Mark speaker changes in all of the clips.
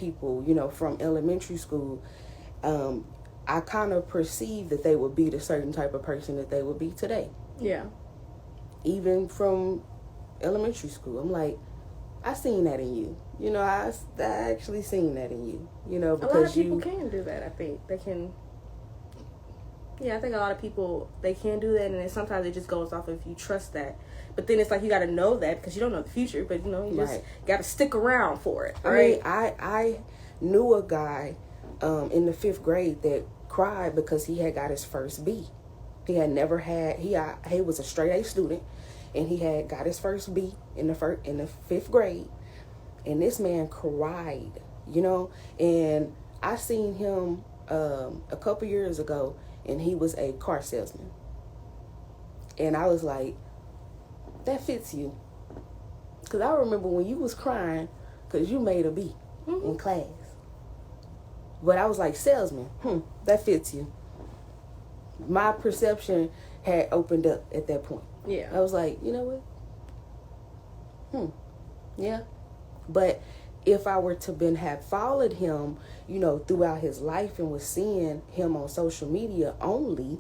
Speaker 1: people, from elementary school, I kind of perceived that they would be the certain type of person that they would be today.
Speaker 2: Yeah.
Speaker 1: Even from elementary school, I'm like, I seen that in you. I actually seen that in you. Because
Speaker 2: a lot of people can do that. I think they can. Yeah, I think a lot of people, they can do that, and then sometimes it just goes off if you trust that. But then it's like you got to know that because you don't know the future, but you just got to stick around for it. Right?
Speaker 1: I knew a guy in the 5th grade that cried because he had got his first B. He had never had, he was a straight A student, and he had got his first B in the 5th grade, and this man cried, and I seen him a couple years ago, and he was a car salesman, and I was like, that fits you, because I remember when you was crying because you made a B in class, but I was like, salesman, that fits you. My perception had opened up at that point.
Speaker 2: Yeah.
Speaker 1: I was like, you know what? Yeah. But if I were to have followed him, throughout his life and was seeing him on social media only,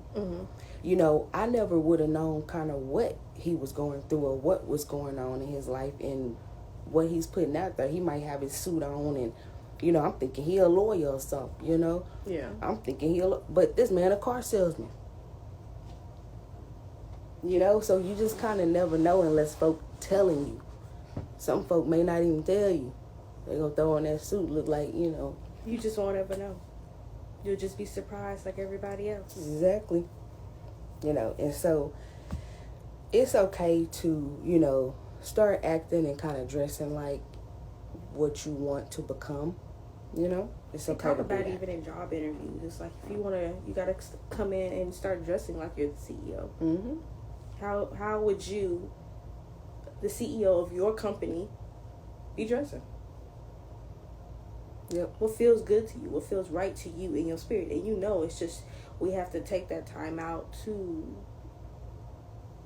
Speaker 1: I never would have known kind of what he was going through or what was going on in his life and what he's putting out there. He might have his suit on and, I'm thinking he a lawyer or something,
Speaker 2: Yeah.
Speaker 1: I'm thinking but this man a car salesman. So you just kind of never know unless folk telling you. Some folk may not even tell you. They gonna throw on that suit, look like,
Speaker 2: You just won't ever know. You'll just be surprised like everybody else.
Speaker 1: Exactly. And so it's okay to, start acting and kind of dressing like what you want to become. It's okay
Speaker 2: talk
Speaker 1: to
Speaker 2: about
Speaker 1: do that.
Speaker 2: Even in job interviews. It's like if you gotta come in and start dressing like you're the CEO.
Speaker 1: Mm-hmm.
Speaker 2: How would you, the CEO of your company, be dressing?
Speaker 1: Yep.
Speaker 2: What feels good to you? What feels right to you in your spirit? And it's just we have to take that time out to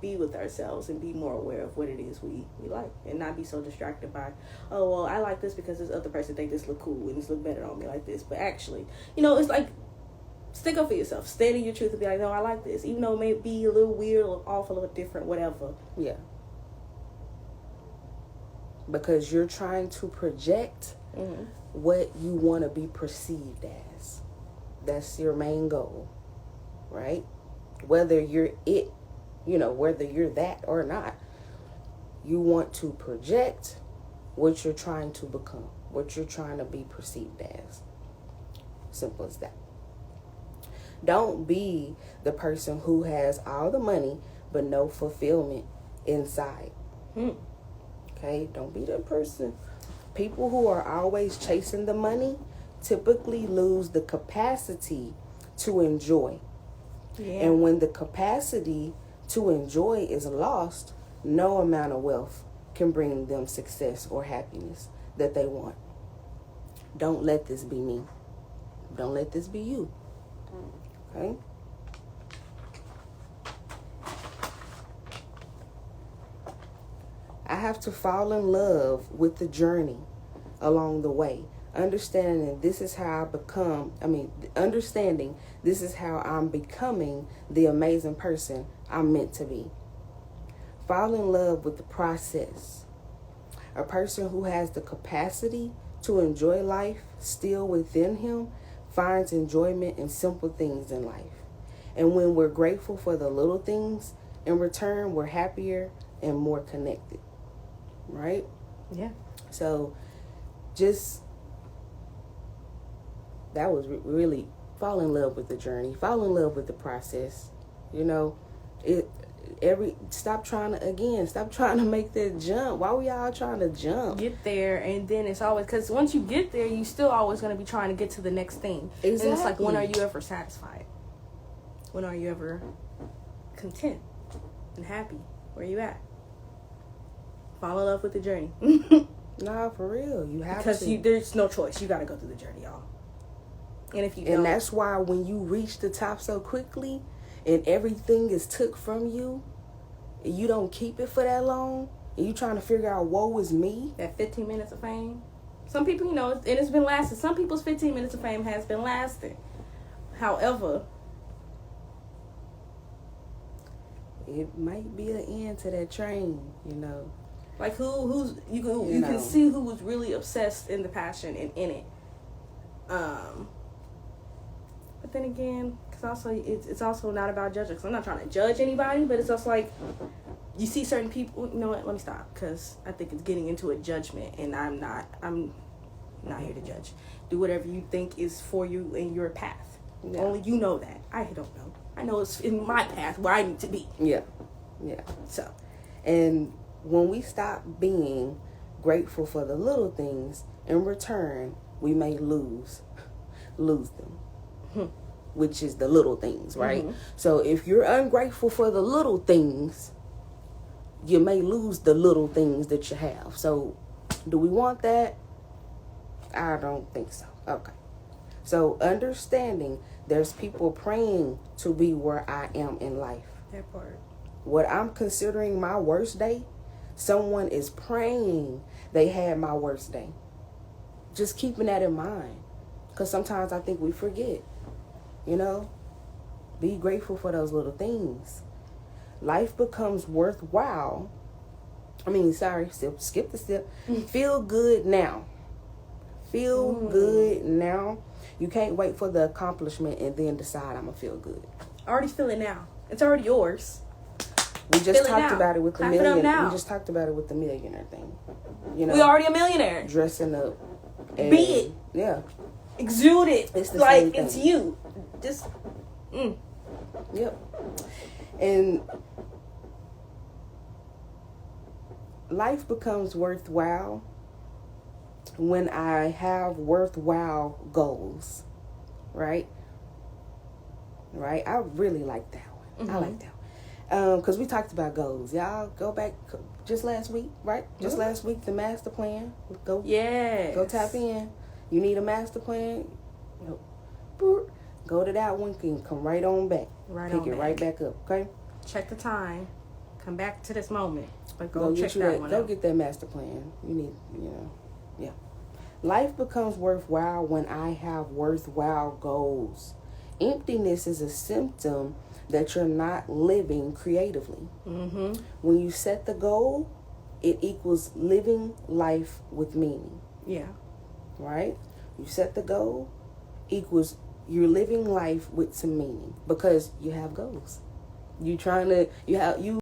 Speaker 2: be with ourselves and be more aware of what it is we like and not be so distracted by, oh, well, I like this because this other person think this look cool and this look better on me like this. But actually, it's like, stick up for yourself. Stand in your truth and be like, no, I like this. Even though it may be a little weird, a little off, a little different, whatever.
Speaker 1: Yeah. Because you're trying to project what you want to be perceived as. That's your main goal, right? Whether you're it, whether you're that or not, you want to project what you're trying to become, what you're trying to be perceived as. Simple as that. Don't be the person who has all the money but no fulfillment inside. Okay? Don't be that person. People who are always chasing the money typically lose the capacity to enjoy.
Speaker 2: Yeah.
Speaker 1: And when the capacity to enjoy is lost, no amount of wealth can bring them success or happiness that they want. Don't let this be me. Don't let this be you. Okay? I have to fall in love with the journey along the way. Understanding this is how I'm becoming the amazing person I'm meant to be. Fall in love with the process. A person who has the capacity to enjoy life still within him finds enjoyment in simple things in life. And when we're grateful for the little things, in return, we're happier and more connected. Right?
Speaker 2: Yeah.
Speaker 1: So that was really fall in love with the journey, fall in love with the process. Stop trying to make that jump. Why we all trying to jump?
Speaker 2: Get there, and then it's always, because once you get there, you still always going to be trying to get to the next thing.
Speaker 1: Exactly.
Speaker 2: And it's like, when are you ever satisfied? When are you ever content and happy? Where you at? Fall in love with the journey.
Speaker 1: Nah, for real, you have
Speaker 2: because
Speaker 1: to.
Speaker 2: There's no choice. You got to go through the journey, y'all. And if you don't,
Speaker 1: and that's why when you reach the top so quickly, and everything is took from you, and you don't keep it for that long, and you trying to figure out, woe is me.
Speaker 2: That 15 minutes of fame, Some people, you know, and it's been lasting. Some people's 15 minutes of fame has been lasting. However,
Speaker 1: it might be an end to that train, you know.
Speaker 2: like you can see who was really obsessed in the passion and in it. But then again, because also it's also not about judging. Because I'm not trying to judge anybody, but it's also like you see certain people. You know what? Let me stop, because I think it's getting into a judgment, and I'm not here to judge. Do whatever you think is for you in your path. Yeah. Only you know that. I don't know. I know it's in my path where I need to be.
Speaker 1: Yeah.
Speaker 2: So,
Speaker 1: and when we stop being grateful for the little things, in return, we may lose them. Which is the little things, right? Mm-hmm. So if you're ungrateful for the little things, you may lose the little things that you have. So do we want that? I don't think so. Okay. So understanding there's people praying to be where I am in life.
Speaker 2: That part.
Speaker 1: What I'm considering my worst day, someone is praying they had my worst day. Just keeping that in mind. Because sometimes I think we forget. You know? Be grateful for those little things. Life becomes worthwhile. Skip the step. Feel good now. Feel good now. You can't wait for the accomplishment and then decide I'm going to feel good.
Speaker 2: Already feel it now. It's already yours.
Speaker 1: We just talked about it with the millionaire. We just talked about it with the millionaire thing. You know,
Speaker 2: we already a millionaire.
Speaker 1: Dressing up. And,
Speaker 2: be it.
Speaker 1: Yeah.
Speaker 2: Exude it.
Speaker 1: It's the
Speaker 2: like
Speaker 1: same thing.
Speaker 2: It's you. Just.
Speaker 1: Yep. And life becomes worthwhile when I have worthwhile goals. Right? I really like that one. I like that one. Because we talked about goals. Y'all go back just last week, right? Just last week, the master plan. Go tap in. You need a master plan? Go to that one and come right on back. Pick it right back up, okay?
Speaker 2: Check the time. Come back to this moment. But go check that one out.
Speaker 1: Go get that master plan. You need, yeah. Life becomes worthwhile when I have worthwhile goals. Emptiness is a symptom that you're not living creatively. Mm-hmm. When you set the goal, it equals living life with meaning.
Speaker 2: Yeah.
Speaker 1: Right? You set the goal, equals you're living life with some meaning because you have goals. You